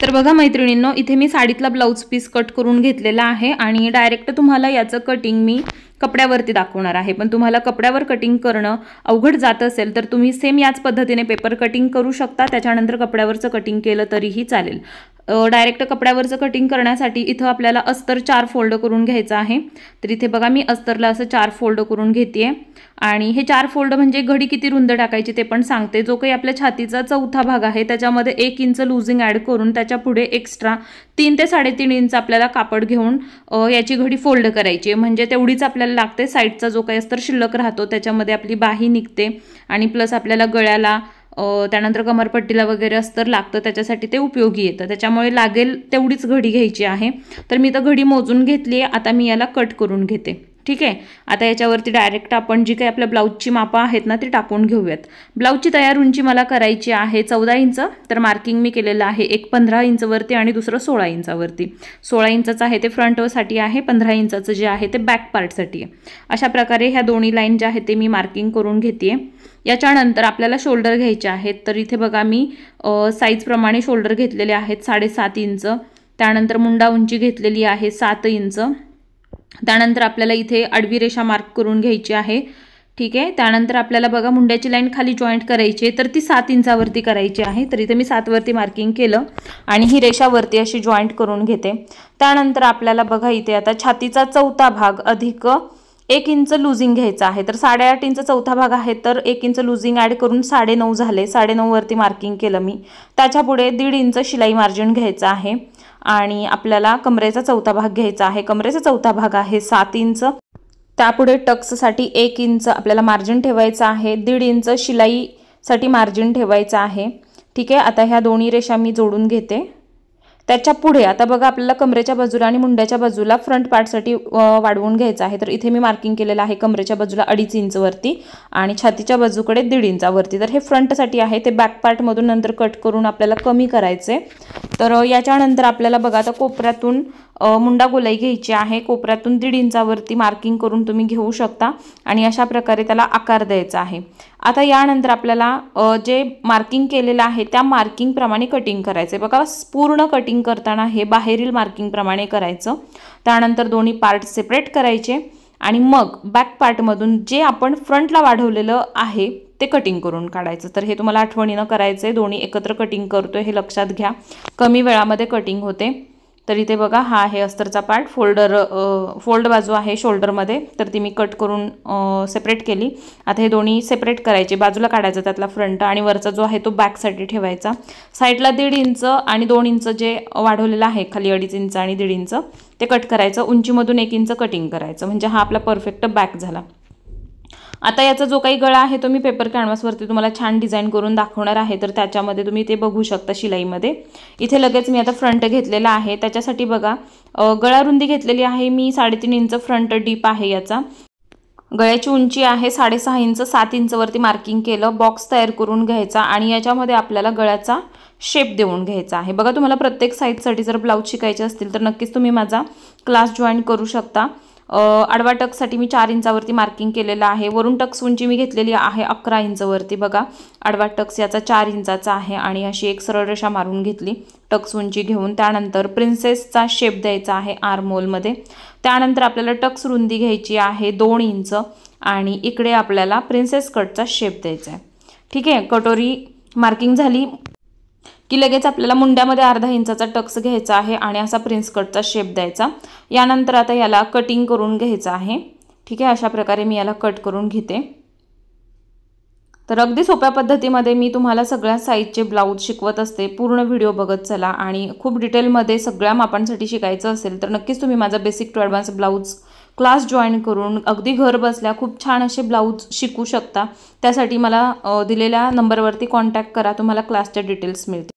तर बघा मैत्रिणींनो, इथे मी साडीतला ब्लाउज पीस कट करून घेतलेला आहे आणि डायरेक्ट तुम्हाला याचं कटिंग मी कपड्यावरती दाखवणार आहे। पण तुम्हाला कपड्यावर कटिंग करणं अवघड जात असेल तर तुम्ही सेम याच पद्धतीने पेपर कटिंग करू शकता, त्याच्यानंतर कपड्यावरचं कटिंग केलं तरीही चालेल। डायरेक्ट कपड्यावरचं कटिंग करण्यासाठी इथं आपल्याला अस्तर 4 फोल्ड करून घ्यायचं आहे। तर इथे बघा मी अस्तरला असं 4 फोल्ड करून घेतेय आणि हे 4 फोल्ड म्हणजे घडी किती रुंद टाकायची ते पण सांगते। जो काही आपल्या छातीचा चौथा भाग आहे त्याच्यामध्ये 1 इंच लूजिंग ॲड करून त्याच्या पुढे एक्स्ट्रा 3 ते 3.5 इंच आपल्याला कापड घेऊन याची घडी फोल्ड करायची, म्हणजे तेवढीच आपल्याला लागते। साईडचा जो काही अस्तर शिल्लक राहतो त्याच्यामध्ये आपली बाही निघते आणि प्लस आपल्याला गळ्याला त्यानंतर कमरपट्टीला वगैरे अस्तर लागतं, त्याच्यासाठी ते उपयोगी येतं। त्याच्यामुळे लागेल तेवढीच घडी घ्यायची आहे। तर मी तर घडी मोजून घेतली आहे, आता मी याला कट करून घेते। ठीक आहे, आता याच्यावरती डायरेक्ट आपण जी काही आपल्या ब्लाउजची मापं आहेत ना ती टाकून घेऊयात। ब्लाउजची तयार उंची मला करायची आहे 14 इंच, तर मार्किंग मी केलेलं आहे एक 15 इंचवरती आणि दुसरं 16 इंचावरती। 16 इंचाचं आहे ते फ्रंटसाठी आहे, 15 इंचाचं जे आहे ते बॅक पार्टसाठी आहे। अशा प्रकारे ह्या दोन्ही लाईन ज्या आहेत ते मी मार्किंग करून घेते। याच्यानंतर आपल्याला शोल्डर घ्यायचे आहेत, तर इथे बघा मी साईज प्रमाणे शोल्डर घेतलेले आहेत 7.5 इंच। त्यानंतर मुंडा उंची घेतलेली आहे 7 इंच। त्यानंतर आपल्याला इथे आडवी रेषा मार्क करून घ्यायची आहे। ठीक आहे, त्यानंतर आपल्याला बघा मुंड्याची लाईन खाली जॉईंट करायची आहे, तर ती 7 इंचावरती करायची आहे। तर इथे मी 7 वरती मार्किंग केलं आणि ही रेषा वरती अशी जॉईंट करून घेते। त्यानंतर आपल्याला बघा इथे आता छातीचा चौथा भाग अधिक 1 इंच लूजिंग घ्यायचं आहे। तर 8.5 इंच चौथा भाग आहे, तर 1 इंच लूजिंग ॲड करून 9.5 झाले। 9.5 वरती मार्किंग केलं मी। त्याच्या पुढे 1.5 इंच शिलाई मार्जिन घ्यायचं आहे आणि आपल्याला कमरेचा चौथा भाग घ्यायचा आहे। कमरेचा चौथा भाग आहे 7 इंच। त्यापुढे टक्ससाठी 1 इंच आपल्याला मार्जिन ठेवायचं आहे। 1.5 इंच शिलाईसाठी मार्जिन ठेवायचं आहे। ठीक आहे, आता ह्या दोन्ही रेषा मी जोडून घेते। त्याच्या पुढे आता बघा आपल्याला कमरेच्या बाजूला आणि मुंड्याच्या बाजूला फ्रंट पार्टसाठी वाढवून घ्यायचं आहे। तर इथे मी मार्किंग केलेलं आहे कमरेच्या बाजूला 2.5 इंचवरती आणि छातीच्या बाजूकडे 1.5 इंचावरती। तर हे फ्रंटसाठी आहे, ते बॅक पार्टमधून नंतर कट करून आपल्याला कमी करायचे। तर याच्यानंतर आपल्याला बघा आता कोपऱ्यातून मुंडा गोलाई घ्यायची आहे। कोपऱ्यातून 1.5 इंचावरती मार्किंग करून तुम्ही घेऊ शकता आणि अशा प्रकारे त्याला आकार द्यायचा आहे। आता यानंतर आपल्याला जे मार्किंग केलेलं आहे त्या मार्किंग प्रमाणे कटिंग करायचे। बघा पूर्ण कटिंग करताना हे बाहेरील मार्किंग प्रमाणे करायचं। त्यानंतर दोन्ही पार्ट सेपरेट करायचे आणि मग बॅक पार्टमधून जे आपण फ्रंटला वाढवलेलं आहे ते कटिंग करून काढायचं। तर हे तुम्हाला आठवणीनं करायचं आहे, दोन्ही एकत्र कटिंग करतोय हे लक्षात घ्या, कमी वेळामध्ये कटिंग होते। तर इथे बघा हा आहे अस्तरचा पार्ट, फोल्ड बाजू आहे शोल्डरमध्ये, तर ती मी कट करून सेपरेट केली। आता हे दोन्ही सेपरेट करायचे, बाजूला काढायचं त्यातला फ्रंट आणि वरचा जो आहे तो बॅकसाठी ठेवायचा। साईडला 1.5 इंच आणि 2 इंच जे वाढवलेलं आहे खाली 2.5 इंच आणि 1.5 इंच ते कट करायचं। उंचीमधून 1 इंच कटिंग करायचं, म्हणजे हा आपला परफेक्ट बॅक झाला। आता याचा जो काही गळा आहे तो मी पेपर कॅनव्हासवरती तुम्हाला छान डिझाईन करून दाखवणार आहे, तर त्याच्यामध्ये तुम्ही ते बघू शकता शिलाईमध्ये। इथे लगेच मी आता फ्रंट घेतलेला आहे, त्याच्यासाठी बघा गळा रुंदी घेतलेली आहे मी 3.5 इंच फ्रंट डीप आहे याचा। गळ्याची उंची आहे 6.5 इंच, 7 इंचवरती मार्किंग केलं। बॉक्स तयार करून घ्यायचा आणि याच्यामध्ये आपल्याला गळ्याचा शेप देऊन घ्यायचा आहे। बघा तुम्हाला प्रत्येक साईजसाठी जर ब्लाऊज शिकायचे असतील तर नक्कीच तुम्ही माझा क्लास जॉईन करू शकता। आडवा टक्ससाठी मी 4 इंचावरती मार्किंग केलेलं आहे। वरून टक्स उंची मी घेतलेली आहे 11 इंचवरती। बघा आडवा टक्स याचा 4 इंचाचा आहे आणि अशी एक सरळ रेषा मारून घेतली टक्स उंची घेऊन। त्यानंतर प्रिन्सेसचा शेप द्यायचा आहे आर्महोलमध्ये। त्यानंतर आपल्याला टक्स रुंदी घ्यायची आहे 2 इंच आणि इकडे आपल्याला प्रिन्सेस कटचा शेप द्यायचा आहे। ठीक आहे, कटोरी मार्किंग झाली की लगेच आपल्याला मुंड्यामध्ये 1/2 इंचाचा टक्स घ्यायचा आहे आणि असा प्रिन्स कटचा शेप द्यायचा। यानंतर आता याला कटिंग करून घ्यायचं आहे। ठीक आहे, अशा प्रकारे मी याला कट करून घेते। तर अगदी सोप्या पद्धतीमध्ये मी तुम्हाला सगळ्या साईजचे ब्लाऊज शिकवत असते, पूर्ण व्हिडिओ बघत चला। आणि खूप डिटेलमध्ये सगळ्या मापांसाठी शिकायचं असेल तर नक्कीच तुम्ही माझा basic to advance blouse class join करून अगदी घर बसल्या खूप छान असे ब्लाऊज शिकू शकता। त्यासाठी मला दिलेल्या नंबरवरती कॉन्टॅक्ट करा, तुम्हाला क्लासच्या डिटेल्स मिळतील।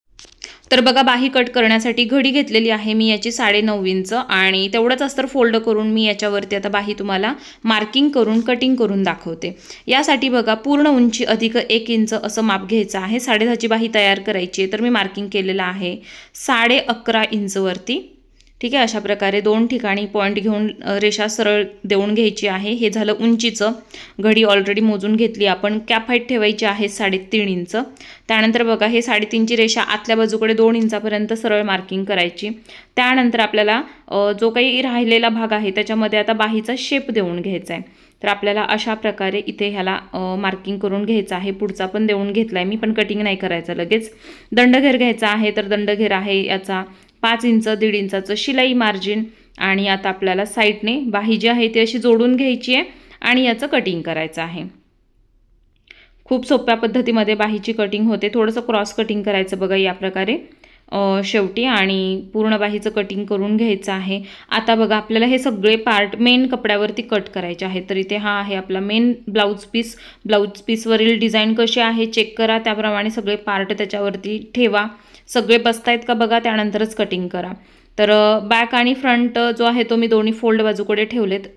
तर बघा बाही कट करण्यासाठी घडी घेतलेली आहे मी याची 9.5 इंच आणि तेवढंच अस्तर फोल्ड करून मी याच्यावरती आता बाही तुम्हाला मार्किंग करून कटिंग करून दाखवते। यासाठी बघा पूर्ण उंची अधिक 1 इंच असं माप घ्यायचं आहे। 10.5ची बाही तयार करायची आहे, तर मी मार्किंग केलेलं आहे 11.5 इंचवरती। ठीक आहे, अशा प्रकारे 2 ठिकाणी पॉईंट घेऊन रेषा सरळ देऊन घ्यायची आहे। हे झालं उंचीचं, घडी ऑलरेडी मोजून घेतली आपण। कॅप हाईट ठेवायची आहे 3.5 इंच। त्यानंतर बघा हे 3.5 ची रेषा आतल्या बाजूकडे 2 इंचापर्यंत सरळ मार्किंग करायची। त्यानंतर आपल्याला जो काही राहिलेला भाग आहे त्याच्यामध्ये आता बाहीचा शेप देऊन घ्यायचा आहे। तर आपल्याला अशा प्रकारे इथे ह्याला मार्किंग करून घ्यायचं आहे। पुढचा पण देऊन घेतलाय मी, पण कटिंग नाही करायचं लगेच। दंडघेर घ्यायचा आहे, तर दंडघेर आहे याचा 5 इंच, 1.5 इंचाचं शिलाई मार्जिन। आणि आता आपल्याला साईडने बाही जी आहे ती अशी जोडून घ्यायची आहे आणि याचं कटिंग करायचं आहे। खूप सोप्या पद्धतीमध्ये बाहीची कटिंग होते। थोडंसं क्रॉस कटिंग करायचं बघा या प्रकारे शेवटी, आणि पूर्ण बाहीचं कटिंग करून घ्यायचं आहे। आता बघा आपल्याला हे सगळे पार्ट मेन कपड्यावरती कट करायचे आहेत। तर इथे हा आहे आपला मेन ब्लाउज पीस। ब्लाउज पीसवरील डिझाईन कशी आहे चेक करा, त्याप्रमाणे सगळे पार्ट त्याच्यावरती ठेवा। सगळे बसतायत का बघा, त्यानंतरच कटिंग करा। तर बॅक आणि फ्रंट जो आहे तो मी दोन्ही फोल्ड बाजूकडे ठेवलेत।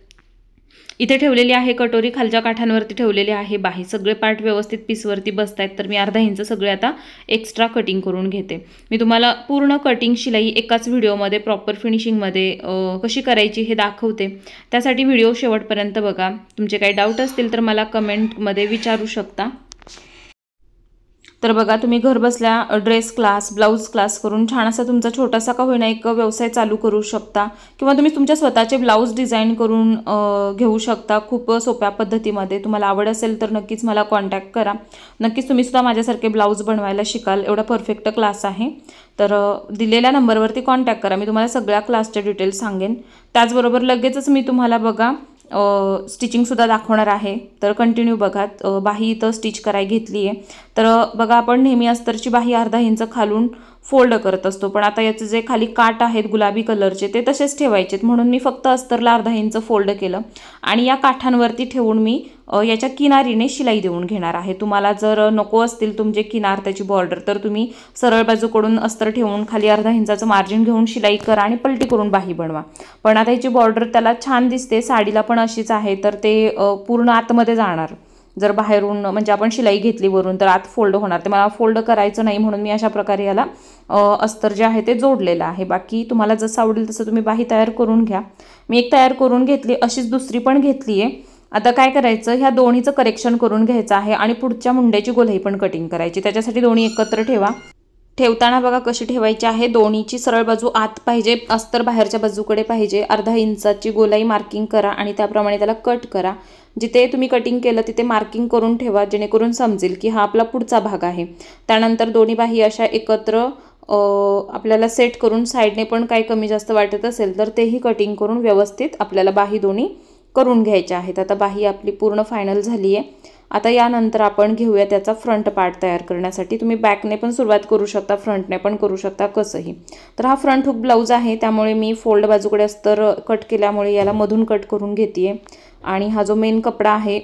इथे ठेवलेली आहे कटोरी, खालच्या काठांवरती ठेवलेली आहे बाही। सगळे पार्ट व्यवस्थित पीसवरती बसतायत, तर मी अर्धा इंच सगळे आता एक्स्ट्रा कटिंग करून घेते। मी तुम्हाला पूर्ण कटिंग शिलाई एकाच व्हिडिओमध्ये प्रॉपर फिनिशिंगमध्ये कशी करायची हे दाखवते। त्यासाठी व्हिडिओ शेवटपर्यंत बघा। तुमचे काही डाऊट असतील तर मला कमेंटमध्ये विचारू शकता। तर बघा तुम्ही घर बसल्या ड्रेस क्लास, ब्लाउज क्लास करून छान असा तुमचा छोटासा का होईना एक व्यवसाय चालू करू शकता, किंवा तुम्ही तुमच्या स्वतःचे ब्लाउज डिझाईन करून घेऊ शकता खूप सोप्या पद्धतीमध्ये। तुम्हाला आवड असेल तर नक्कीच मला कॉन्टॅक्ट करा। नक्कीच तुम्ही सुद्धा माझ्यासारखे ब्लाउज बनवायला शिकाल, एवढा परफेक्ट क्लास आहे। तर दिलेल्या नंबरवरती कॉन्टॅक्ट करा, मी तुम्हाला सगळ्या क्लासचे डिटेल्स सांगेन। त्याचबरोबर लगेचच मी तुम्हाला बघा स्टिचिंगसुद्धा दाखवणार आहे, तर कंटिन्यू बघा। बाही इथं स्टिच करायला घेतली आहे। तर बघा आपण नेहमी अस्तरची बाही अर्धा इंच खालून फोल्ड करत असतो, पण आता याचे जे खाली काट आहेत गुलाबी कलरचे ते तसेच ठेवायचेत, म्हणून मी फक्त अस्तरला अर्धा इंच फोल्ड केलं आणि या काठांवरती ठेवून मी याच्या किनारीने शिलाई देऊन घेणार आहे। तुम्हाला जर नको असतील तुमचे किनार त्याची बॉर्डर, तर तुम्ही सरळ बाजूकडून अस्तर ठेवून खाली अर्धा इंचाचं मार्जिन घेऊन शिलाई करा आणि पलटी करून बाही बनवा। पण आता याची बॉर्डर त्याला छान दिसते, साडीला पण अशीच आहे, तर ते पूर्ण आतमध्ये जाणार। जर बाहेरून म्हणजे आपण शिलाई घेतली वरून तर आत फोल्ड होणार, ते मला फोल्ड करायचं नाही, म्हणून मी अशा प्रकारे याला अस्तर जे आहे ते जोडलेलं आहे। बाकी तुम्हाला जसं आवडेल तसं तुम्ही बाही तयार करून घ्या। मी एक तयार करून घेतली, अशीच दुसरी पण घेतली आहे। आता काय करायचं, ह्या दोन्हीचं करेक्शन करून घ्यायचं आहे आणि पुढच्या मुंड्याची गोलाई पण कटिंग करायची। त्याच्यासाठी दोन्ही एकत्र ठेवा। ठेवताना बघा कशी ठेवायची आहे, दोन्हीची सरळ बाजू आत पाहिजे, अस्तर बाहेरच्या बाजूकडे पाहिजे। अर्धा इंचाची गोलाई मार्किंग करा आणि त्याप्रमाणे त्याला कट करा। जिथे तुम्ही कटिंग केलं तिथे मार्किंग करून ठेवा, जेणेकरून समजेल की हा आपला पुढचा भाग आहे। त्यानंतर दोन्ही बाही अशा एकत्र आपल्याला सेट करून साईडने पण काही कमी जास्त वाटत असेल तर तेही कटिंग करून व्यवस्थित आपल्याला बाही दोन्ही करून घ्यायच्या आहेत। आता बाही आपली पूर्ण फायनल झाली आहे। आता यानंतर आपण घेऊया त्याचा फ्रंट पार्ट तयार करण्यासाठी। तुम्ही बॅकने पण सुरुवात करू शकता, फ्रंटने पण करू शकता, कसंही। तर हा फ्रंट हुक ब्लाउज आहे, त्यामुळे मी फोल्ड बाजूकडे अस्तर कट केल्यामुळे याला मधून कट करून घेते आणि हा जो मेन कपडा आहे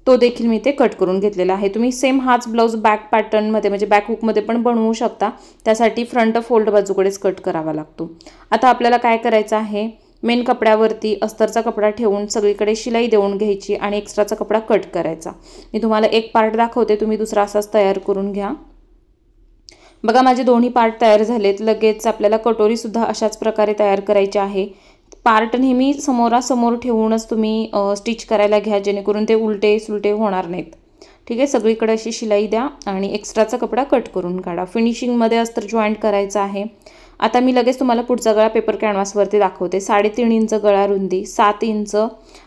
तो देखील मी ते कट करून घेतलेला आहे। तुम्ही सेम हाच ब्लाउज बॅक पॅटर्नमध्ये म्हणजे बॅक हुकमध्ये पण बनवू शकता, त्यासाठी फ्रंट फोल्ड बाजूकडेच कट करावा लागतो। आता आपल्याला काय करायचं आहे, मेन कपड्यावरती अस्तरचा कपडा ठेवून सगळीकडे शिलाई देऊन घ्यायची आणि एक्स्ट्राचा कपडा कट करायचा। मी तुम्हाला एक पार्ट दाखवते, तुम्ही दुसरा असाच तयार करून घ्या। बघा माझे दोन्ही पार्ट तयार झालेत। लगेच आपल्याला कटोरीसुद्धा अशाच प्रकारे तयार करायची आहे। पार्ट नेहमी समोरासमोर ठेवूनच तुम्ही स्टिच करायला घ्या, जेणेकरून ते उलटे सुलटे होणार नाहीत। ठीक आहे, सगळीकडे अशी शिलाई द्या आणि एक्स्ट्राचा कपडा कट करून काढा। फिनिशिंगमध्ये अस्तर जॉईंट करायचं आहे। आता मी लगेच तुम्हाला पुढचा गळा पेपर कॅनव्हासवरती दाखवते। 3.5 इंच गळा रुंदी, 7 इंच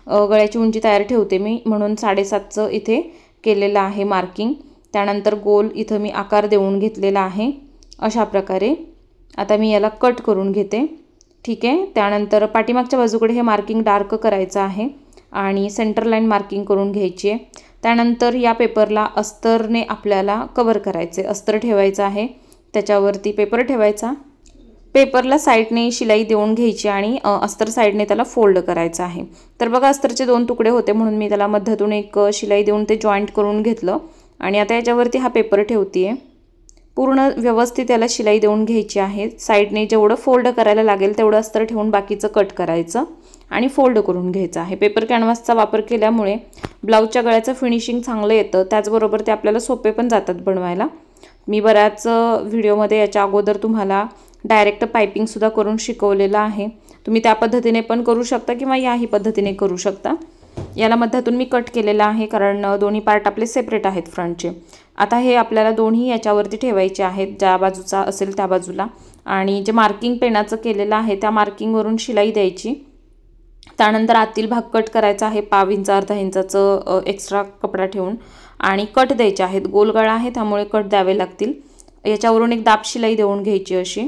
गळ्याची उंची तयार ठेवते मी, म्हणून 7.5चं इथे केलेलं आहे मार्किंग। त्यानंतर गोल इथं मी आकार देऊन घेतलेला आहे अशा प्रकारे। आता मी याला कट करून घेते। ठीक आहे, त्यानंतर पाठीमागच्या बाजूकडे हे मार्किंग डार्क करायचं आहे आणि सेंटर लाईन मार्किंग करून घ्यायची आहे। त्यानंतर या पेपरला अस्तरने आपल्याला कव्हर करायचे, अस्तर ठेवायचं आहे, त्याच्यावरती पेपर ठेवायचा, पेपरला साईडने शिलाई देऊन घ्यायची आणि अस्तर साईडने त्याला फोल्ड करायचं आहे। तर बघा अस्तरचे 2 तुकडे होते, म्हणून मी त्याला मध्यातून एक शिलाई देऊन ते जॉईंट करून घेतलं आणि आता याच्यावरती हा पेपर ठेवते। पूर्ण व्यवस्थित याला शिलाई देऊन घ्यायची आहे। साईडने जेवढं फोल्ड करायला लागेल तेवढं अस्तर ठेवून बाकीचं कट करायचं आणि फोल्ड करून घ्यायचं आहे। पेपर कॅनव्हासचा वापर केल्यामुळे ब्लाऊजच्या गळ्याचं फिनिशिंग चांगलं येतं, त्याचबरोबर ते आपल्याला सोपे पण जातात बनवायला। मी बऱ्याच व्हिडिओमध्ये याच्या अगोदर तुम्हाला डायरेक्ट पायपिंगसुद्धा करून शिकवलेलं आहे. तुम्ही त्या पद्धतीने पण करू शकता किंवा याही पद्धतीने करू शकता. याला मध्यातून मी कट केलेला आहे कारण दोन्ही पार्ट आपले सेपरेट आहेत फ्रंटचे. आता हे आपल्याला दोन्ही याच्यावरती ठेवायचे आहेत, ज्या बाजूचा असेल त्या बाजूला. आणि जे मार्किंग पेनाचं केलेलं आहे त्या मार्किंगवरून शिलाई द्यायची. त्यानंतर आतील भाग कट करायचा आहे, पाव इंच अर्धा इंचाचं एक्स्ट्रा कपडा ठेवून आणि कट द्यायचे आहेत. गोल गळा आहे त्यामुळे कट द्यावे लागतील. याच्यावरून एक दाब शिलाई देऊन घ्यायची अशी.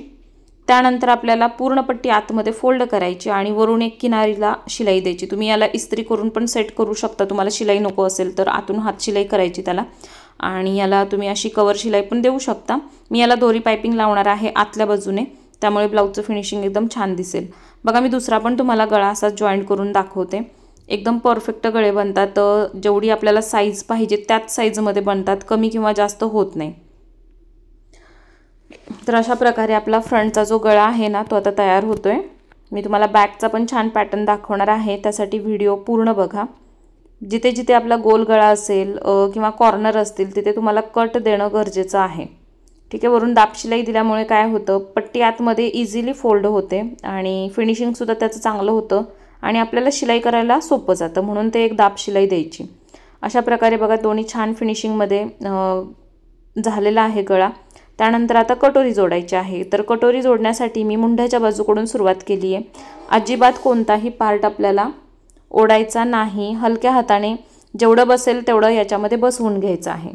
त्यानंतर आपल्याला पूर्ण पट्टी आतमध्ये फोल्ड करायची आणि वरून एक किनारीला शिलाई द्यायची. तुम्ही याला इस्त्री करून पण सेट करू शकता. तुम्हाला शिलाई नको असेल तर आतून हात शिलाई करायची त्याला. आणि याला तुम्ही अशी कवर शिलाई पण देऊ शकता. मी याला दोरी पायपिंग लावणार आहे आतल्या बाजूने, त्यामुळे ब्लाऊजचं फिनिशिंग एकदम छान दिसेल. बघा मी दुसरा पण तुम्हाला गळा असा जॉईंट करून दाखवते. एकदम परफेक्ट गळे बनतात. जेवढी आपल्याला साईज पाहिजे त्याच साईजमध्ये बनतात, कमी किंवा जास्त होत नाही. तर अशा प्रकारे आपला फ्रंटचा जो गळा आहे ना तो आता तयार होतोय. मी तुम्हाला बॅकचा पण छान पॅटर्न दाखवणार आहे, त्यासाठी व्हिडिओ पूर्ण बघा. जिथे जिथे आपला गोल गळा असेल किंवा कॉर्नर असतील तिथे तुम्हाला कट देणं गरजेचं आहे. ठीक आहे. वरून दाब शिलाई दिल्यामुळे काय होतं, पट्टी आतमध्ये इझिली फोल्ड होते आणि फिनिशिंगसुद्धा त्याचं चांगलं होतं आणि आपल्याला शिलाई करायला सोपं जातं, म्हणून ते एक दाब शिलाई द्यायची. अशा प्रकारे बघा दोन्ही छान फिनिशिंगमध्ये झालेला आहे गळा. त्यानंतर आता कटोरी जोडायची आहे. तर कटोरी जोडण्यासाठी मी मुंढ्याच्या बाजूकडून सुरुवात केली आहे. अजिबात कोणताही पार्ट आपल्याला ओढायचा नाही. हलक्या हाताने जेवढं बसेल तेवढं याच्यामध्ये बसवून घ्यायचं आहे.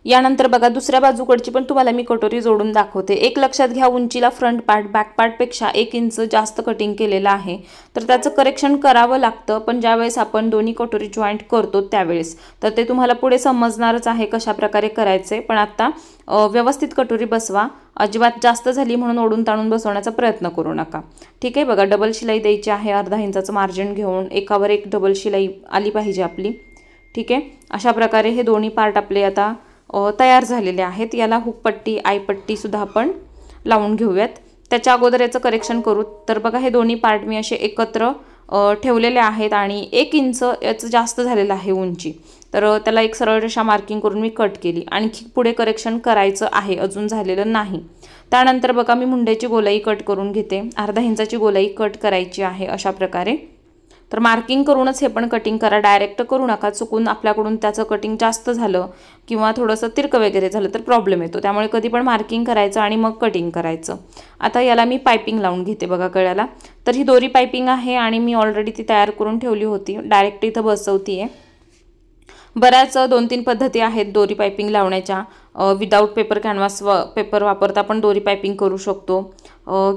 यानंतर बघा दुसऱ्या बाजूकडची पण तुम्हाला मी कटोरी जोडून दाखवते. एक लक्षात घ्या, उंचीला फ्रंट पार्ट बॅक पार्टपेक्षा 1 इंच जास्त कटिंग केलेलं आहे, तर त्याचं करेक्शन करावं लागतं. पण ज्यावेळेस आपण दोन्ही कटोरी जॉईंट करतो त्यावेळेस तर ते तुम्हाला पुढे समजणारच आहे कशा प्रकारे करायचे. पण आता व्यवस्थित कटोरी बसवा. अजिबात जास्त झाली म्हणून ओढून ताणून बसवण्याचा प्रयत्न करू नका. ठीक आहे. बघा डबल शिलाई द्यायची आहे. अर्धा इंचाचं मार्जिन घेऊन एकावर एक डबल शिलाई आली पाहिजे आपली. ठीक आहे. अशा प्रकारे हे दोन्ही पार्ट आपले आता तयार झालेले आहेत. याला हुकपट्टी आयपट्टीसुद्धा आपण लावून घेऊयात. त्याच्या अगोदर याचं करेक्शन करू. तर बघा हे दोन्ही पार्ट मी असे एकत्र ठेवलेले आहेत आणि 1 इंच याचं जास्त झालेलं आहे उंची. तर त्याला एक सरळ रेषा मार्किंग करून मी कट केली. आणखी पुढे करेक्शन करायचं आहे, अजून झालेलं नाही. त्यानंतर बघा मी मुंड्याची गोलाई कट करून घेते. अर्धा इंचाची गोलाई कट करायची आहे अशा प्रकारे. तर मार्किंग करूनच हे पण कटिंग करा, डायरेक्ट करू नका. चुकून आपल्याकडून त्याचं कटिंग जास्त झालं किंवा थोडंसं तिरकं वगैरे झालं तर प्रॉब्लेम येतो. त्यामुळे कधी पण मार्किंग करायचं आणि मग कटिंग करायचं. आता याला मी पायपिंग लावून घेते बघा गळ्याला. तर ही दोरी पायपिंग आहे आणि मी ऑलरेडी ती तयार करून ठेवली होती. डायरेक्ट इथं बसवते आहे. बऱ्याच 2-3 पद्धती आहेत दोरी पायपिंग लावण्याच्या. विदाऊट पेपर कॅनव्हास पेपर वापरता पण दोरी पायपिंग करू शकतो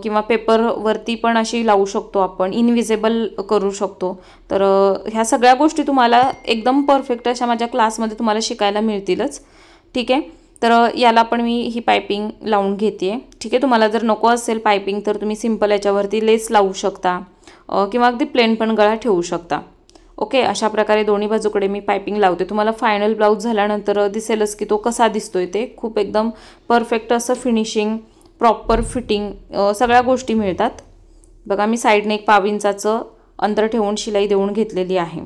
किंवा पेपरवरती पण अशी लावू शकतो आपण, इनविजिबल करू शकतो. तर ह्या सगळ्या गोष्टी तुम्हाला एकदम परफेक्ट अशा माझ्या क्लासमध्ये तुम्हाला शिकायला मिळतीलच. ठीक आहे. तर याला पण मी ही पायपिंग लावून घेते. ठीक आहे. तुम्हाला जर नको असेल पायपिंग तर तुम्ही सिंपल याच्यावरती लेस लावू शकता किंवा अगदी प्लेन पण गळा ठेवू शकता. ओके. अशा प्रकारे दोन्ही बाजूकडे मी पायपिंग लावते. तुम्हाला फायनल ब्लाऊज झाल्यानंतर दिसेलच की तो कसा दिसतोय ते. खूप एकदम परफेक्ट असं फिनिशिंग, प्रॉपर फिटिंग सगळ्या गोष्टी मिळतात. बघा मी साईडने 1 पाव इंचाचं अंतर ठेवून शिलाई देऊन घेतलेली आहे.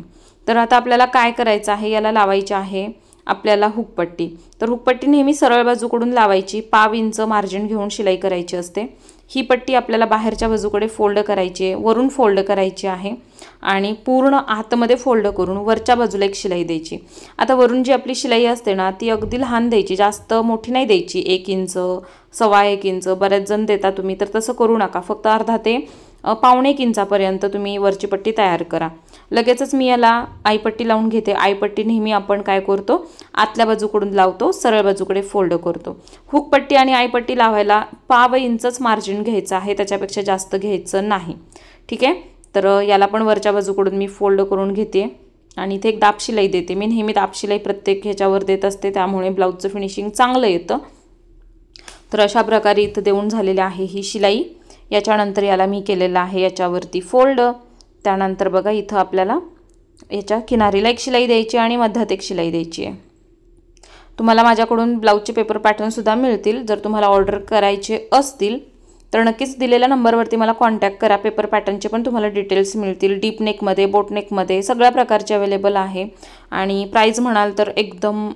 तर आता आपल्याला काय करायचं आहे, याला लावायची आहे आपल्याला हुकपट्टी. तर हुकपट्टी नेहमी सरळ बाजूकडून लावायची. पाव इंच मार्जिन घेऊन शिलाई करायची असते. ही पट्टी आपल्याला बाहेरच्या बाजूकडे फोल्ड करायची आहे, वरून फोल्ड करायची आहे आणि पूर्ण आतमध्ये फोल्ड करून वरच्या बाजूला एक शिलाई द्यायची. आता वरून जी आपली शिलाई असते ना ती अगदी लहान द्यायची, जास्त मोठी नाही द्यायची. 1 इंच, 1.25 इंच बरेच जण देता तुम्ही, तर तसं करू नका. फक्त अर्धा ते 1.25 इंचापर्यंत तुम्ही वरची पट्टी तयार करा. लगेचच मी याला आईपट्टी लावून घेते. आईपट्टी नेहमी आपण काय करतो, आतल्या बाजूकडून लावतो, सरळ बाजूकडे फोल्ड करतो. हुकपट्टी आणि आईपट्टी लावायला पाव इंचच मार्जिन घ्यायचं आहे, त्याच्यापेक्षा जास्त घ्यायचं नाही. ठीक आहे. तर याला पण वरच्या बाजूकडून मी फोल्ड करून घेते आणि इथे एक दाब शिलाई देते. मी नेहमी दाब शिलाई प्रत्येक ह्याच्यावर देत असते, त्यामुळे ब्लाऊजचं फिनिशिंग चांगलं येतं. तर अशा प्रकारे इथं देऊन झालेली आहे ही शिलाई. याच्यानंतर याला मी केलेलं आहे याच्यावरती फोल्ड. त्यानंतर बघा इथं आपल्याला याच्या किनारीला एक शिलाई द्यायची आणि मध्यात एक शिलाई द्यायची आहे. तुम्हाला माझ्याकडून ब्लाऊजचे पेपर पॅटर्नसुद्धा मिळतील. जर तुम्हाला ऑर्डर करायचे असतील तर नक्कीच दिलेल्या नंबरवरती मला कॉन्टॅक्ट करा. पेपर पॅटर्नचे पण तुम्हाला डिटेल्स मिळतील. डीप नेकमध्ये, बोट नेकमध्ये सगळ्या प्रकारचे अवेलेबल आहे आणि प्राईज म्हणाल तर एकदम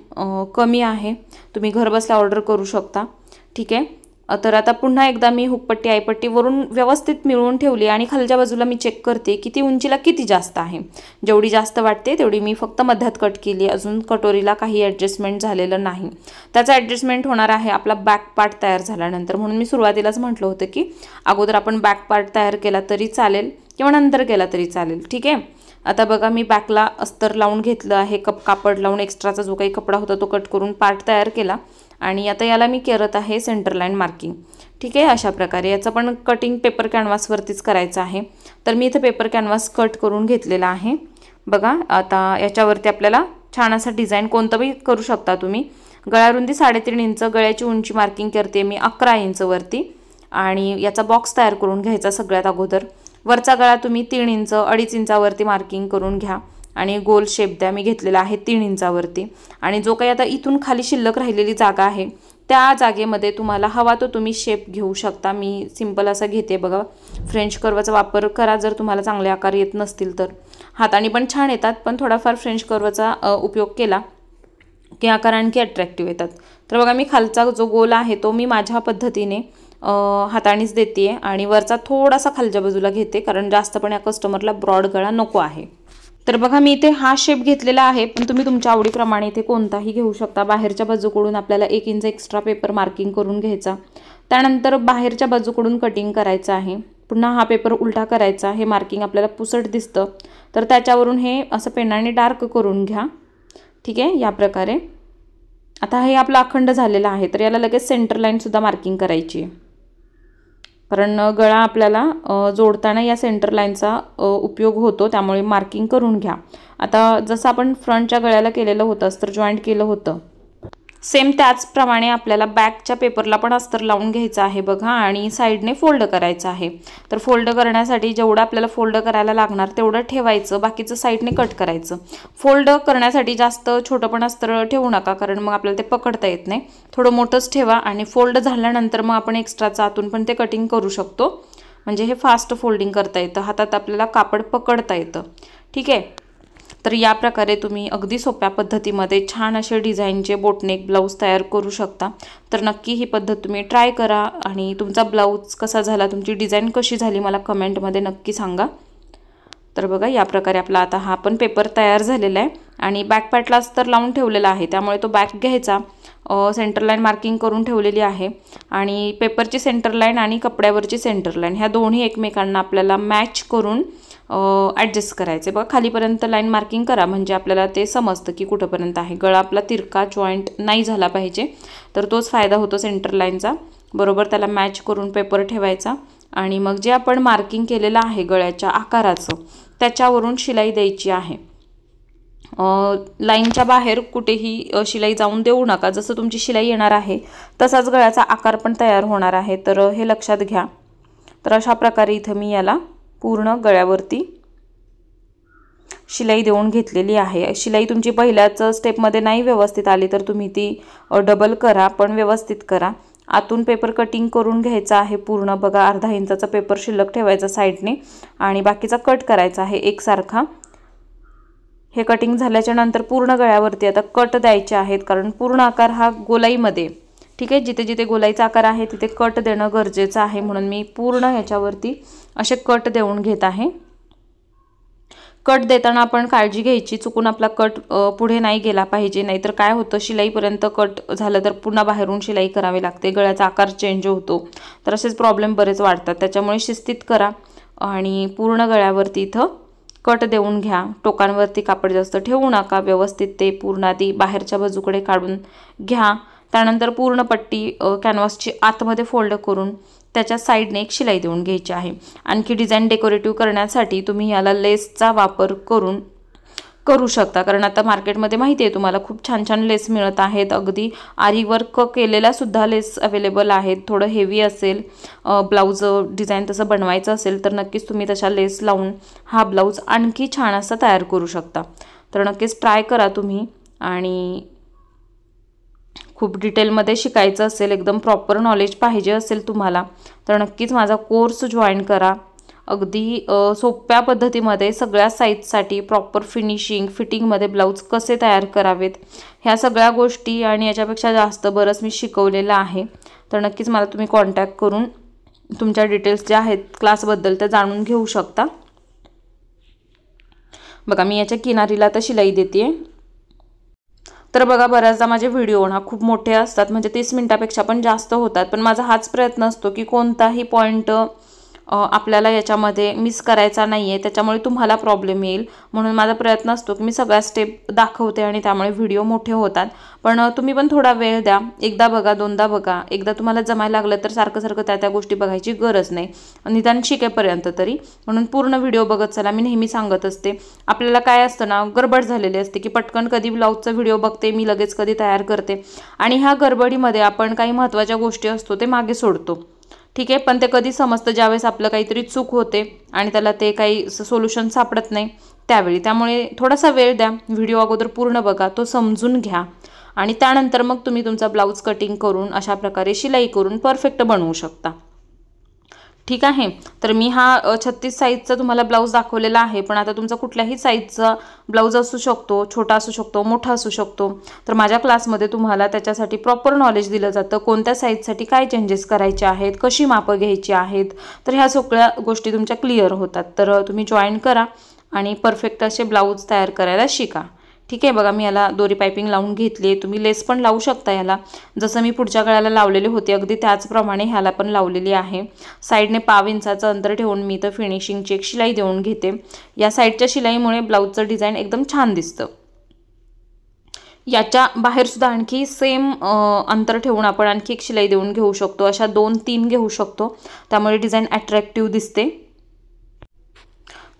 कमी आहे. तुम्ही घरबसल्या ऑर्डर करू शकता. ठीक आहे. तर आता पुन्हा एकदा मी हुकपट्टी आईपट्टी वरून व्यवस्थित मिळवून ठेवली आणि खालच्या बाजूला मी चेक करते की ती उंचीला किती जास्त आहे. जेवढी जास्त वाटते तेवढी मी फक्त मध्यात कट केली. अजून कटोरीला काही ॲडजस्टमेंट झालेलं नाही. त्याचा ॲडजस्टमेंट होणार आहे आपला बॅक पार्ट तयार झाल्यानंतर. म्हणून मी सुरुवातीलाच म्हटलं होतं की अगोदर आपण बॅक पार्ट तयार केला तरी चालेल किंवा नंतर केला तरी चालेल. ठीक आहे. आता बघा मी बॅकला अस्तर लावून घेतलं आहे. कापड लावून एक्स्ट्राचा जो काही कपडा होता तो कट करून पार्ट तयार केला आणि आता याला मी करत आहे सेंटर लाईन मार्किंग. ठीक आहे. अशा प्रकारे याचं पण कटिंग पेपर कॅनव्हासवरतीच करायचं आहे. तर मी इथं पेपर कॅनव्हास कट करून घेतलेला आहे. बघा आता याच्यावरती आपल्याला छान असा डिझाईन कोणतंही करू शकता तुम्ही. गळारुंदी 3.5 इंच, गळ्याची उंची मार्किंग करते मी 11 इंचवरती आणि याचा बॉक्स तयार करून घ्यायचा सगळ्यात अगोदर. वरचा गळा तुम्ही 3 इंच 2.5 इंचावरती मार्किंग करून घ्या आणि गोल शेप द्या. मी घेतलेला आहे 3 इंचावरती आणि जो काही आता इथून खाली शिल्लक राहिलेली जागा आहे त्या जागेमध्ये तुम्हाला हवा तो तुम्ही शेप घेऊ शकता. मी सिंपल असा घेते बघा. फ्रेंच कर्वचा वापर करा जर तुम्हाला चांगले आकार येत नसतील तर. हाताने पण छान येतात पण थोडाफार फ्रेंच कर्वचा उपयोग केला की आकार आणखी अट्रॅक्टिव्ह येतात. तर बघा मी खालचा जो गोल आहे तो मी माझ्या पद्धतीने हातानेच देते आणि वरचा थोडासा खालच्या बाजूला घेते कारण जास्त पण या कस्टमरला ब्रॉड गळा नको आहे. तर बघा मी इथे हा शेप घेतलेला आहे पण तुम्ही तुमच्या आवडीप्रमाणे इथे कोणताही घेऊ शकता. बाहेरच्या बाजूकडून आपल्याला 1 इंच एक्स्ट्रा पेपर मार्किंग करून घ्यायचा. त्यानंतर बाहेरच्या बाजूकडून कटिंग करायचं आहे. पुन्हा हा पेपर उलटा करायचा. हे मार्किंग आपल्याला पुसट दिसतं तर त्याच्यावरून हे असं पेनाने डार्क करून घ्या. ठीक आहे. या प्रकारे आता हे आपलं अखंड झालेलं आहे तर याला लगेच सेंटर लाईनसुद्धा मार्किंग करायची आहे कारण गळा आपल्याला जोडताना या सेंटर लाईनचा उपयोग होतो त्यामुळे मार्किंग करून घ्या. आता जसं आपण फ्रंटच्या गळ्याला केलेलं होतं अस्तर जॉईंट केलं होतं सेम त्याचप्रमाणे आपल्याला बॅकच्या पेपरला पण अस्तर लावून घ्यायचं आहे बघा आणि साईडने फोल्ड करायचं आहे. तर फोल्ड करण्यासाठी जेवढं आपल्याला फोल्ड करायला लागणार तेवढं ठेवायचं, बाकीचं साईडने कट करायचं. फोल्ड करण्यासाठी जास्त छोटं पण अस्तर ठेवू नका कारण मग आपल्याला ते पकडता येत नाही. थोडं मोठंच ठेवा आणि फोल्ड झाल्यानंतर मग आपण एक्स्ट्राचं आतून पण ते कटिंग करू शकतो. म्हणजे हे फास्ट फोल्डिंग करता येतं, हातात आपल्याला कापड पकडता येतं. ठीक आहे. तर या प्रकारे तुम्ही अगदी सोप्या पद्धतीमध्ये छान असे डिझाईनचे बोटनेक ब्लाऊज तयार करू शकता. तर नक्की ही पद्धत तुम्ही ट्राय करा आणि तुमचा ब्लाऊज कसा झाला, तुमची डिझाईन कशी झाली मला कमेंटमध्ये नक्की सांगा. तर बघा या प्रकारे आपला आता हा पण पेपर तयार झालेला आहे आणि बॅक पार्टला अस्तर लावून ठेवलेला आहे त्यामुळे तो बॅक घ्यायचा. सेंटर लाईन मार्किंग करून ठेवलेली आहे आणि पेपरची सेंटर लाईन आणि कपड्यावरची सेंटर लाईन ह्या दोन्ही एकमेकांना आपल्याला मॅच करून ॲडजस्ट करायचे. बघा खालीपर्यंत लाईन मार्किंग करा म्हणजे आपल्याला ते समजतं की कुठंपर्यंत आहे. गळा आपला तिरका जॉईंट नाही झाला पाहिजे तर तोच फायदा होतो सेंटर लाईनचा. बरोबर त्याला मॅच करून पेपर ठेवायचा आणि मग जे आपण मार्किंग केलेलं आहे गळ्याच्या आकाराचं त्याच्यावरून शिलाई द्यायची आहे. लाईनच्या बाहेर कुठेही शिलाई जाऊन देऊ नका. जसं तुमची शिलाई येणार आहे तसाच गळ्याचा आकार पण तयार होणार आहे तर हे लक्षात घ्या. तर अशा प्रकारे इथं मी याला पूर्ण गळ्यावरती शिलाई देऊन घेतलेली आहे. शिलाई तुमची पहिल्याच स्टेपमध्ये नाही व्यवस्थित आली तर तुम्ही ती डबल करा पण व्यवस्थित करा. आतून पेपर कटिंग करून घ्यायचा आहे पूर्ण. बघा अर्धा इंचाचा पेपर शिल्लक ठेवायचा साईडने आणि बाकीचा कट करायचा आहे एकसारखा. हे कटिंग झाल्याच्या नंतर पूर्ण गळ्यावरती आता कट द्यायचे आहेत कारण पूर्ण आकार हा गोलाईमध्ये. ठीक आहे. जिथे जिथे गोलाईचा आकार आहे तिथे कट देणं गरजेचं आहे म्हणून मी पूर्ण याच्यावरती असे कट देऊन घेत आहे. कट देताना आपण काळजी घ्यायची चुकून आपला कट पुढे नाही गेला पाहिजे. नाहीतर काय होतं शिलाईपर्यंत कट झालं तर पुन्हा बाहेरून शिलाई करावी लागते, गळ्याचा आकार चेंज होतो. तर असेच प्रॉब्लेम बरेच वाढतात. त्याच्यामुळे शिस्तीत करा आणि पूर्ण गळ्यावरती इथं कट देऊन घ्या. टोकांवरती कापड जास्त ठेवू नका. व्यवस्थित ते पूर्ण आधी बाहेरच्या बाजूकडे काढून घ्या. त्यानंतर पूर्ण पट्टी कॅनव्हासची आतमध्ये फोल्ड करून त्याच्या साईडने एक शिलाई देऊन घ्यायची आहे. आणखी डिझाईन डेकोरेटिव्ह करण्यासाठी तुम्ही याला लेसचा वापर करू शकता कारण आता मार्केटमध्ये माहिती आहे तुम्हाला खूप छान छान लेस मिळत आहेत. अगदी आरी वर्क केलेल्या सुद्धा लेस अवेलेबल आहेत. थोडं हेवी असेल ब्लाऊज डिझाईन तसं बनवायचं असेल तर नक्कीच तुम्ही तशा लेस लावून हा ब्लाऊज आणखी छान असा तयार करू शकता. तर नक्कीच ट्राय करा तुम्ही आणि खूप डिटेलमध्ये शिकायचं असेल, एकदम प्रॉपर नॉलेज पाहिजे असेल तुम्हाला तर नक्कीच माझा कोर्स जॉईन करा. अगदी सोप्या पद्धतीमध्ये सगळ्या साईजसाठी प्रॉपर फिनिशिंग फिटिंगमध्ये ब्लाऊज कसे तयार करावेत ह्या सगळ्या गोष्टी आणि याच्यापेक्षा जास्त बरंच मी शिकवलेलं आहे. तर नक्कीच मला तुम्ही कॉन्टॅक्ट करून तुमच्या डिटेल्स ज्या आहेत क्लासबद्दल त्या जाणून घेऊ शकता. बघा मी याच्या किनारीला आता शिलाई देते. तर बघा बऱ्याचदा माझे व्हिडिओ ना खूप मोठे असतात, म्हणजे 30 मिनिटापेक्षा पण जास्त होतात, पण माझा हाच प्रयत्न असतो की कोणताही पॉईंट आपल्याला याच्यामध्ये मिस करायचा नाही आहे, त्याच्यामुळे तुम्हाला प्रॉब्लेम येईल. म्हणून माझा प्रयत्न असतो की मी सगळ्या स्टेप दाखवते आणि त्यामुळे व्हिडिओ मोठे होतात. पण तुम्ही पण थोडा वेळ द्या, एकदा बघा दोनदा बघा, एकदा तुम्हाला जमायला लागलं तर सारखं सारखं त्या गोष्टी बघायची गरज नाही, निदान शिकेपर्यंत तरी. म्हणून पूर्ण व्हिडिओ बघत चला. मी नेहमी सांगत असते आपल्याला काय असतं ना, गडबड झालेली असते की पटकन कधी ब्लाऊजचा व्हिडिओ बघते मी, लगेच कधी तयार करते आणि ह्या गडबडीमध्ये आपण काही महत्त्वाच्या गोष्टी असतो ते मागे सोडतो. ठीक आहे, पण ते कधी समजतं ज्यावेळेस आपलं काहीतरी चूक होते आणि त्याला ते काही सोल्युशन सापडत नाही त्यावेळी. त्यामुळे थोडासा वेळ द्या, व्हिडिओ अगोदर पूर्ण बघा, तो समजून घ्या आणि त्यानंतर मग तुम्ही तुमचा ब्लाऊज कटिंग करून अशा प्रकारे शिलाई करून परफेक्ट बनवू शकता. ठीक आहे, तर मी हा 36 साईजचा तुम्हाला ब्लाऊज दाखवलेला आहे, पण आता तुमचा कुठल्याही साईजचा ब्लाऊज असू शकतो, छोटा असू शकतो, मोठा असू शकतो. तर माझ्या क्लासमध्ये तुम्हाला त्याच्यासाठी प्रॉपर नॉलेज दिलं जातं, कोणत्या साईजसाठी काय चेंजेस करायचे आहेत, कशी मापं घ्यायची आहेत. तर ह्या सगळ्या गोष्टी तुमच्या क्लिअर होतात. तर तुम्ही जॉईन करा आणि परफेक्ट असे ब्लाऊज तयार करायला शिका. ठीक आहे, बघा मी याला दोरी पायपिंग लावून घेतली आहे. तुम्ही लेस पण लावू शकता याला, जसं मी पुढच्या गळ्याला लावलेले होते अगदी त्याचप्रमाणे ह्याला पण लावलेली आहे. साईडने 1/2 इंचाचं अंतर ठेवून मी तर फिनिशिंगची एक शिलाई देऊन घेते. या साईडच्या शिलाईमुळे ब्लाऊजचं डिझाईन एकदम छान दिसतं. याच्या बाहेरसुद्धा आणखी सेम अंतर ठेवून आपण आणखी एक शिलाई देऊन घेऊ शकतो. अशा 2-3 घेऊ शकतो, त्यामुळे डिझाईन अट्रॅक्टिव्ह दिसते.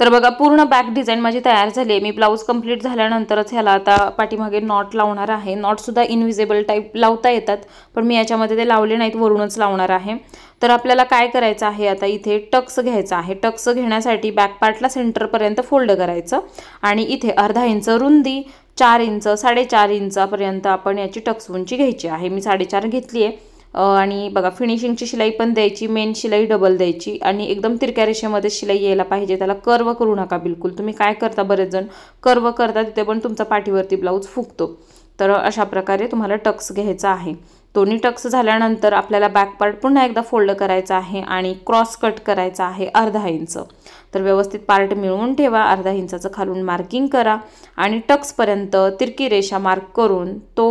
तर बघा पूर्ण बॅक डिझाईन माझी तयार झाली आहे. मी ब्लाऊज कंप्लीट झाल्यानंतरच ह्याला आता पाठीमागे नॉट लावणार आहे. नॉटसुद्धा इनविजिबल टाईप लावता येतात, पण मी याच्यामध्ये ते लावले नाहीत, वरूनच लावणार आहे. तर आपल्याला काय करायचं आहे, आता इथे टक्स घ्यायचा आहे. टक्स घेण्यासाठी बॅक पार्टला सेंटरपर्यंत फोल्ड करायचं आणि इथे अर्धा इंच रुंदी, 4 इंच 4.5 इंचापर्यंत आपण याची टक्स उंची घ्यायची आहे. मी 4.5 घेतली आहे. आणि बघा फिनिशिंगची शिलाई पण द्यायची, मेन शिलाई डबल द्यायची आणि एकदम तिरक्या रेषेमध्ये शिलाई यायला पाहिजे. त्याला कर्व करू नका बिलकुल. तुम्ही काय करता, बरेच जण कर्व करता, तिथे पण तुमचा पाठीवरती ब्लाऊज फुगतो. तर अशा प्रकारे तुम्हाला टक्स घ्यायचा आहे. दोन्ही टक्स झाल्यानंतर आपल्याला बॅक पार्ट पुन्हा एकदा फोल्ड करायचा आहे आणि क्रॉस कट करायचा आहे अर्धा इंच. तर व्यवस्थित पार्ट मिळवून ठेवा, अर्धा इंचाचं खालून मार्किंग करा आणि टक्सपर्यंत तिरकी रेषा मार्क करून तो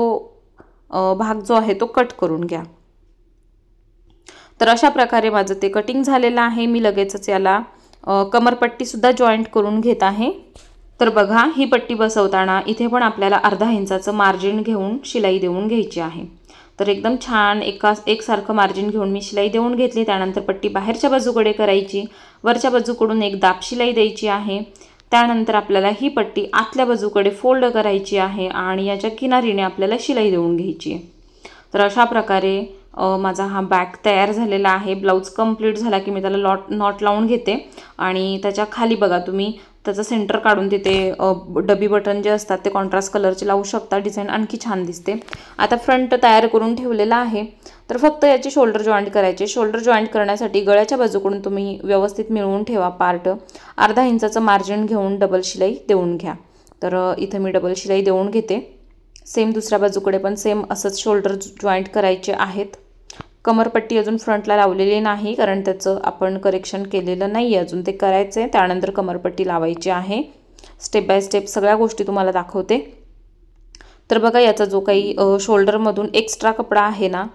भाग जो आहे तो कट करून घ्या. तर अशा प्रकारे माझं ते कटिंग झालेलं आहे. मी लगेचच याला कमरपट्टीसुद्धा जॉईंट करून घेत आहे. तर बघा ही पट्टी बसवताना इथे पण आपल्याला अर्धा इंचाचं मार्जिन घेऊन शिलाई देऊन घ्यायची आहे. तर एकदम छान एकसारखं मार्जिन घेऊन मी शिलाई देऊन घेतली. त्यानंतर पट्टी बाहेरच्या बाजूकडे करायची, वरच्या बाजूकडून एक दाब शिलाई द्यायची आहे. त्यानंतर आपल्याला ही पट्टी आतल्या बाजूकडे फोल्ड करायची आहे आणि याच्या किनारीने आपल्याला शिलाई देऊन घ्यायची आहे. तर अशा प्रकारे माझा हा बॅक तयार झालेला आहे. ब्लाऊज कंप्लीट झाला की मी त्याला नॉट लावून घेते आणि त्याच्या खाली बघा तुम्ही त्याचं सेंटर काढून तिथे डबी बटन जे असतात ते कॉन्ट्रास्ट कलरचे लावू शकता. डिझाईन आणखी छान दिसते. आता फ्रंट तयार करून ठेवलेला आहे. तर फक्त याची शोल्डर जॉईंट करायचे. शोल्डर जॉईंट करण्यासाठी गळ्याच्या बाजूकडून तुम्ही व्यवस्थित मिळवून ठेवा पार्ट. अर्धा इंचाचं मार्जिन घेऊन डबल शिलाई देऊन घ्या. तर इथं मी डबल शिलाई देऊन घेते. सेम दुसऱ्या बाजूकडे पण सेम असंच शोल्डर जॉईंट करायचे आहेत. कमरपट्टी अजून फ्रंटला लावलेली नाही, कारण त्याचं आपण करेक्शन केलेलं नाही आहे अजून, ते करायचं आहे. त्यानंतर कमरपट्टी लावायची आहे. स्टेप बाय स्टेप सगळ्या गोष्टी तुम्हाला दाखवते. तर बघा याचा जो काही शोल्डरमधून एक्स्ट्रा कपडा आहे ना,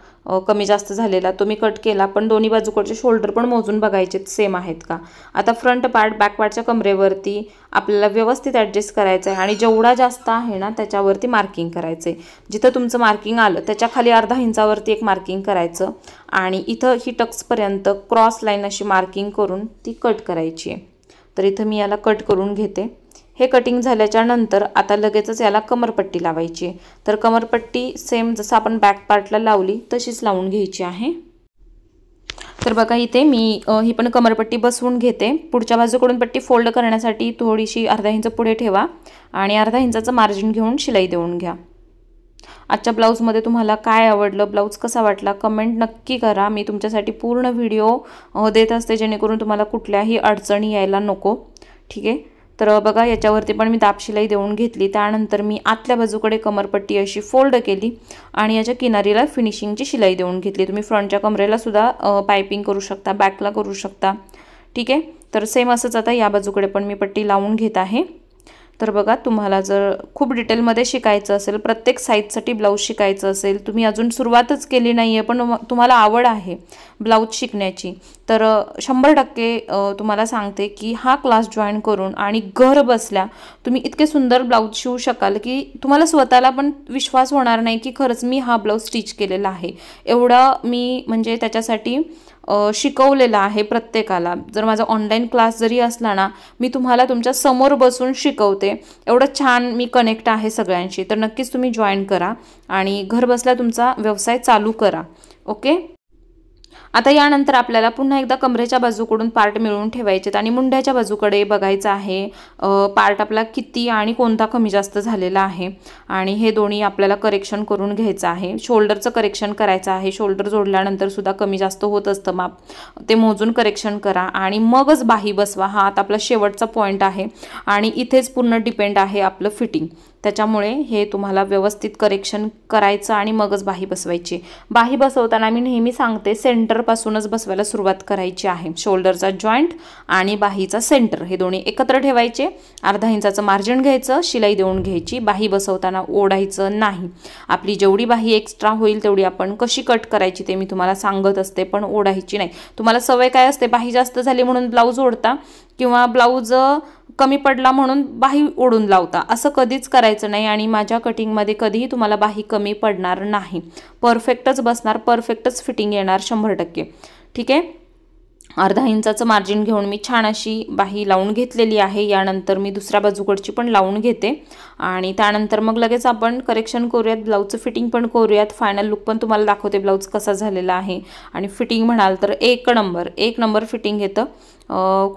कमी जास्त झालेला, तो मी कट केला. पण दोन्ही बाजूकडचे शोल्डर पण मोजून बघायचे सेम आहेत का. आता फ्रंट पार्ट बॅक पार्टच्या कमरेवरती आपल्याला व्यवस्थित ॲडजस्ट करायचं आहे आणि जेवढा जास्त आहे ना त्याच्यावरती मार्किंग करायचं आहे. जिथं तुमचं मार्किंग आलं त्याच्या खाली अर्धा इंचावरती एक मार्किंग करायचं आणि इथं ही टक्सपर्यंत क्रॉस लाईन अशी मार्किंग करून ती कट करायची आहे. तर इथं मी याला कट करून घेते. हे कटिंग झाल्याच्या नंतर आता लगेचच याला कमरपट्टी लावायची आहे. तर कमरपट्टी सेम जसं आपण बॅक पार्टला लावली तशीच लावून घ्यायची आहे. तर बघा इथे मी ही पण कमरपट्टी बसवून घेते. पुढच्या बाजूकडून पट्टी फोल्ड करण्यासाठी थोडीशी अर्धा इंच पुढे ठेवा आणि अर्धा इंचाचं मार्जिन घेऊन शिलाई देऊन घ्या. आजच्या ब्लाऊजमध्ये तुम्हाला काय आवडलं, ब्लाऊज कसा वाटला, कमेंट नक्की करा. मी तुमच्यासाठी पूर्ण व्हिडिओ देत असते जेणेकरून तुम्हाला कुठल्याही अडचणी यायला नको. ठीक आहे. तर बघा याच्यावरती पण मी दाब शिलाई देऊन घेतली. त्यानंतर मी आतल्या बाजूकडे कमरपट्टी अशी फोल्ड केली आणि याच्या किनारीला फिनिशिंगची शिलाई देऊन घेतली. तुम्ही फ्रंटच्या कमरेला सुद्धा पायपिंग करू शकता, बॅकला करू शकता. ठीक आहे. तर सेम असंच आता या बाजूकडे पण मी पट्टी लावून घेत आहे. तर बघा तुम्हाला जर खूप डिटेलमध्ये शिकायचं असेल, प्रत्येक साईजसाठी ब्लाऊज शिकायचं असेल, तुम्ही अजून सुरुवातच केली नाही आहे पण तुम्हाला आवड आहे ब्लाऊज शिकण्याची, तर 100% तुम्हाला सांगते की हा क्लास जॉईन करून आणि घर बसल्या तुम्ही इतके सुंदर ब्लाऊज शिवू शकाल की तुम्हाला स्वतःला पण विश्वास होणार नाही की खरंच मी हा ब्लाऊज स्टिच केलेला आहे. एवढा मी म्हणजे त्याच्यासाठी शिकवलेलं आहे प्रत्येकाला. जर माझा ऑनलाईन क्लास जरी असला ना, मी तुम्हाला तुमच्या समोर बसून शिकवते. एवढं छान मी कनेक्ट आहे सगळ्यांशी. तर नक्कीच तुम्ही जॉईन करा आणि घर बसल्या तुमचा व्यवसाय चालू करा. ओके. आता यानंतर आपल्याला पुन्हा एकदा कमरेच्या बाजूकडून पार्ट मिळवून ठेवायचे आणि मुंड्याच्या बाजूकडे बघायचं आहे पार्ट आपला किती आणि कोणता कमी जास्त झालेला आहे आणि हे दोन्ही आपल्याला करेक्शन करून घ्यायचं आहे. शोल्डरचं करेक्शन करायचं आहे. शोल्डर जोडल्यानंतर सुद्धा कमी जास्त होत असतं माप, ते मोजून करेक्शन करा आणि मगच बाही बसवा. हा आता आपला शेवटचा पॉईंट आहे आणि इथेच पूर्ण डिपेंड आहे आपलं फिटिंग. त्याच्यामुळे हे तुम्हाला व्यवस्थित करेक्शन करायचं आणि मगच बाही बसवायची. बाही बसवताना मी नेहमी सांगते सेंटरपासूनच बसवायला सुरुवात करायची आहे. शोल्डरचा जॉईंट आणि बाहीचा सेंटर हे दोन्ही एकत्र ठेवायचे. अर्धा इंचाचं मार्जिन घ्यायचं, शिलाई देऊन घ्यायची. बाही बसवताना ओढायचं नाही. आपली जेवढी बाही एक्स्ट्रा होईल तेवढी आपण कशी कट करायची ते मी तुम्हाला सांगत असते, पण ओढायची नाही. तुम्हाला सवय काय असते, बाही जास्त झाली म्हणून ब्लाऊज ओढता किंवा ब्लाऊज कमी पडला म्हणून बाही ओढून लावता. असं कधीच करायचं नाही आणि माझ्या कटिंगमध्ये कधीही तुम्हाला बाही कमी पडणार नाही. परफेक्टच बसणार, परफेक्टच फिटिंग येणार 100%. ठीक आहे. अर्धा इंचाचं मार्जिन घेऊन मी छान अशी बाही लावून घेतलेली आहे. यानंतर मी दुसऱ्या बाजूकडची पण लावून घेते आणि त्यानंतर मग लगेच आपण करेक्शन करूयात, ब्लाऊजचं फिटिंग पण करूयात. फायनल लुक पण तुम्हाला दाखवते ब्लाऊज कसा झालेला आहे. आणि फिटिंग म्हणाल तर एक नंबर फिटिंग येतं.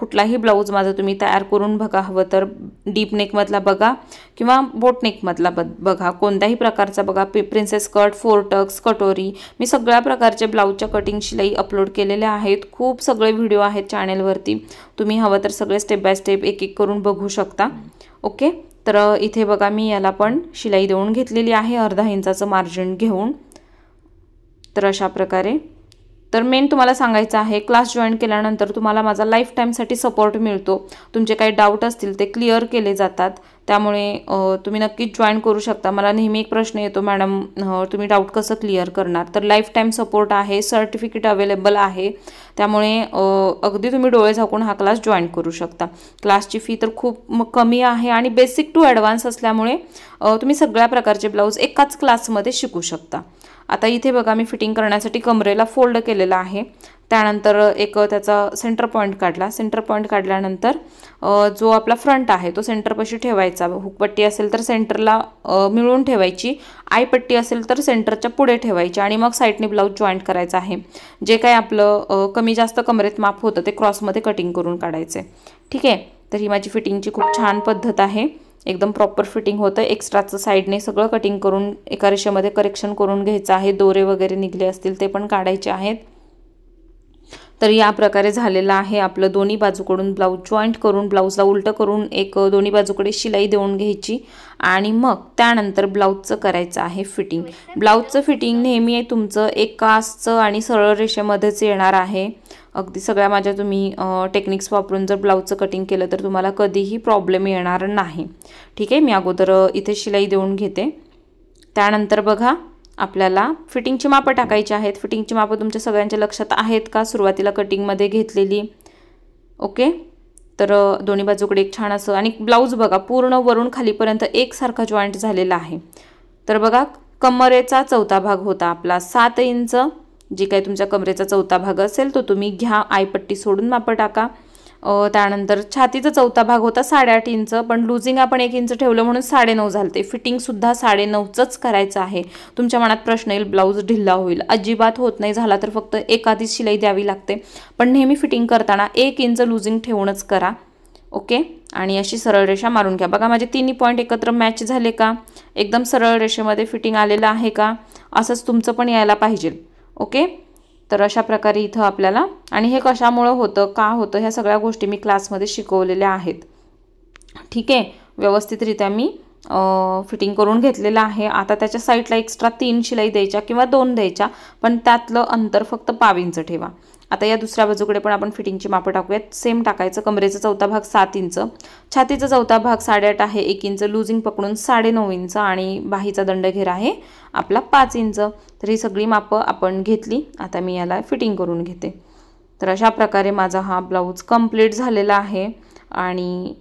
कुठलाही ब्लाऊज माझा तुम्ही तयार करून बघा, हवं तर डीप नेकमधला बघा किंवा बोट नेकमधला बघा, कोणत्याही प्रकारचा बघा. प्रिन्सेस कट, 4 टक्स, कटोरी, मी सगळ्या प्रकारचे ब्लाऊजच्या कटिंग शिलाई अपलोड केलेल्या आहेत. खूप सगळे व्हिडिओ आहेत चॅनेलवरती. तुम्ही हवं तर सगळे स्टेप बाय स्टेप एक एक करून बघू शकता. ओके. तर इथे बघा मी याला पण शिलाई देऊन घेतलेली आहे अर्धा इंचाचं मार्जिन घेऊन. तर अशा प्रकारे. तर मेन तुम्हाला सांगायचं आहे, क्लास जॉईन केल्यानंतर तुम्हाला माझा लाईफ टाईमसाठी सपोर्ट मिळतो. तुमचे काही डाऊट असतील ते क्लिअर केले जातात. त्यामुळे तुम्ही नक्कीच जॉईन करू शकता. मला नेहमी एक प्रश्न येतो, मॅडम तुम्ही डाऊट कसं क्लिअर करणार? तर लाईफ टाईम सपोर्ट आहे, सर्टिफिकेट अवेलेबल आहे. त्यामुळे अगदी तुम्ही डोळे झाकून हा क्लास जॉईन करू शकता. क्लासची फी तर खूप कमी आहे आणि बेसिक टू ॲडव्हान्स असल्यामुळे तुम्ही सगळ्या प्रकारचे ब्लाऊज एकाच क्लासमध्ये शिकू शकता. आता इथे बघा मी फिटिंग करण्यासाठी कमरेला फोल्ड केलेला आहे. त्यानंतर एक त्याचा सेंटर पॉईंट काढला. सेंटर पॉईंट काढल्यानंतर जो आपला फ्रंट आहे तो सेंटरपाशी ठेवायचा. हुकपट्टी असेल तर सेंटरला मिळवून ठेवायची. आयपट्टी असेल तर सेंटरच्या पुढे ठेवायची आणि मग साईडने ब्लाऊज जॉईंट करायचा आहे. जे काही आपलं कमी जास्त कमरेत माप होतं ते क्रॉसमध्ये कटिंग करून काढायचे. ठीक आहे. तर ही माझी फिटिंगची खूप छान पद्धत आहे. एकदम प्रॉपर फिटिंग होतं. एक्स्ट्राचं साईडने सगळं कटिंग करून एका रेषेमध्ये करेक्शन करून घ्यायचं आहे. दोरे वगैरे निघले असतील ते पण काढायचे आहेत. तर या प्रकारे झालेलं आहे आपलं. दोन्ही बाजूकडून ब्लाऊज जॉईंट करून ब्लाऊजला उलटं करून एक दोन्ही बाजूकडे शिलाई देऊन घ्यायची आणि मग त्यानंतर ब्लाऊजचं करायचं आहे फिटिंग. ब्लाऊजचं फिटिंग नेहमी तुमचं एक कासचं आणि सरळ रेषेमध्येच येणार आहे. अगदी सगळ्या माझ्या तुम्ही टेक्निक्स वापरून जर ब्लाऊजचं कटिंग केलं तर तुम्हाला कधीही प्रॉब्लेम येणार नाही. ठीक आहे. मी अगोदर इथे शिलाई देऊन घेते. त्यानंतर बघा आपल्याला फिटिंगची मापं टाकायची आहेत. फिटिंगची मापं तुमच्या सगळ्यांच्या लक्षात आहेत का सुरुवातीला कटिंगमध्ये घेतलेली? ओके. तर दोन्ही बाजूकडे एक छान असं आणि ब्लाऊज बघा पूर्ण वरून खालीपर्यंत एकसारखा जॉईंट झालेला आहे. तर बघा कमरेचा चौथा भाग होता आपला 7 इंच. जी काही तुमच्या कमरेचा चौथा भाग असेल तो तुम्ही घ्या. आयपट्टी सोडून मापं टाका. त्यानंतर छातीचा चौथा भाग होता 8.5 इंच, पण लुझिंग आपण 1 इंच ठेवलं म्हणून 9.5 झालते. फिटिंगसुद्धा 9.5च करायचं आहे. तुमच्या मनात प्रश्न येईल ब्लाऊज ढिल्ला होईल. अजिबात होत नाही. झाला तर फक्त एखादीच शिलाई द्यावी लागते. पण नेहमी फिटिंग करताना 1 इंच लुझिंग ठेवूनच करा. ओके, आणि अशी सरळ रेषा मारून घ्या. बघा माझे तिन्ही पॉईंट एकत्र मॅच झाले का, एकदम सरळ रेषेमध्ये फिटिंग आलेलं आहे का, असंच तुमचं पण यायला पाहिजे. ओके, तर अशा प्रकारे इथं आपल्याला, आणि हे कशामुळं होतं, का होतं, ह्या सगळ्या गोष्टी मी क्लासमध्ये शिकवलेल्या आहेत. ठीक आहे, व्यवस्थितरित्या मी फिटिंग करून घेतलेलं आहे. आता त्याच्या साईडला एक्स्ट्रा 3 शिलाई द्यायच्या किंवा 2 द्यायच्या, पण त्यातलं अंतर फक्त 1.5 इंच ठेवा. आता या दुसऱ्या बाजूकडे पण आपण फिटिंगची मापं टाकूयात. सेम टाकायचं. कमरेचा चौथा भाग 7 इंच, छातीचा चौथा भाग 8.5 आहे, 1 इंच लूजिंग पकडून 9.5 इंच, आणि बाहीचा दंडघेर आहे आपला 5 इंच. तर ही सगळी मापं आपण घेतली. आता मी याला फिटिंग करून घेते. तर अशा प्रकारे माझा हा ब्लाऊज कंप्लीट झालेला आहे. आणि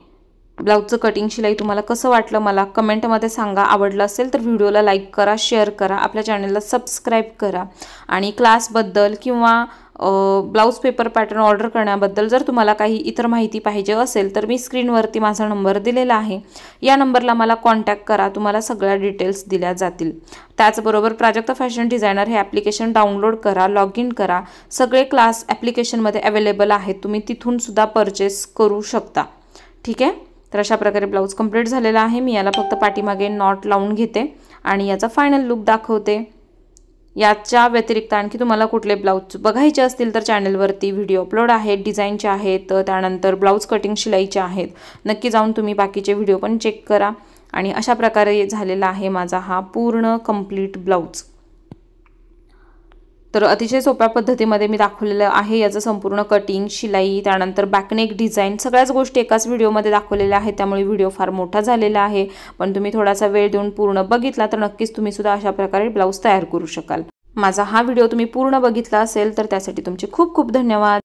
ब्लाऊजचं कटिंग शिलाई तुम्हाला कसं वाटलं मला कमेंटमध्ये सांगा. आवडलं असेल तर व्हिडिओला लाईक करा, शेअर करा, आपल्या चॅनलला सबस्क्राईब करा. आणि क्लासबद्दल किंवा ब्लाऊज पेपर पॅटर्न ऑर्डर करण्याबद्दल जर तुम्हाला काही इतर माहिती पाहिजे असेल तर मी स्क्रीनवरती माझा नंबर दिलेला आहे. या नंबरला मला कॉन्टॅक्ट करा, तुम्हाला सगळ्या डिटेल्स दिल्या जातील. त्याचबरोबर प्राजक्ता फॅशन डिझायनर हे ॲप्लिकेशन डाउनलोड करा, लॉग इन करा. सगळे क्लास ॲप्लिकेशनमध्ये अवेलेबल आहेत, तुम्ही तिथून सुद्धा परचेस करू शकता. ठीक आहे, तर अशा प्रकारे ब्लाऊज कंप्लीट झालेला आहे. मी याला फक्त पाठीमागे नॉट लावून घेते आणि याचा फायनल लुक दाखवते. याच्या व्यतिरिक्त आणखी तुम्हाला कुठले ब्लाऊज बघायचे असतील तर चॅनलवरती व्हिडिओ अपलोड आहेत, डिझाईनचे आहेत, त्यानंतर ब्लाऊज कटिंग शिलाईचे आहेत. नक्की जाऊन तुम्ही बाकीचे व्हिडिओ पण चेक करा. आणि अशा प्रकारे झालेला आहे माझा हा पूर्ण कंप्लीट ब्लाऊज. तर अतिशय सोप्या पद्धतीमध्ये मी दाखवलेलं आहे याचं संपूर्ण कटिंग, शिलाई, त्यानंतर बॅकनेक डिझाईन सगळ्याच गोष्टी एकाच व्हिडिओमध्ये दाखवलेल्या आहेत. त्यामुळे व्हिडिओ फार मोठा झालेला आहे, पण तुम्ही थोडासा वेळ देऊन पूर्ण बघितला तर नक्कीच तुम्ही सुद्धा अशा प्रकारे ब्लाऊज तयार करू शकाल. माझा हा व्हिडिओ तुम्ही पूर्ण बघितला असेल तर त्यासाठी तुमचे खूप खूप धन्यवाद.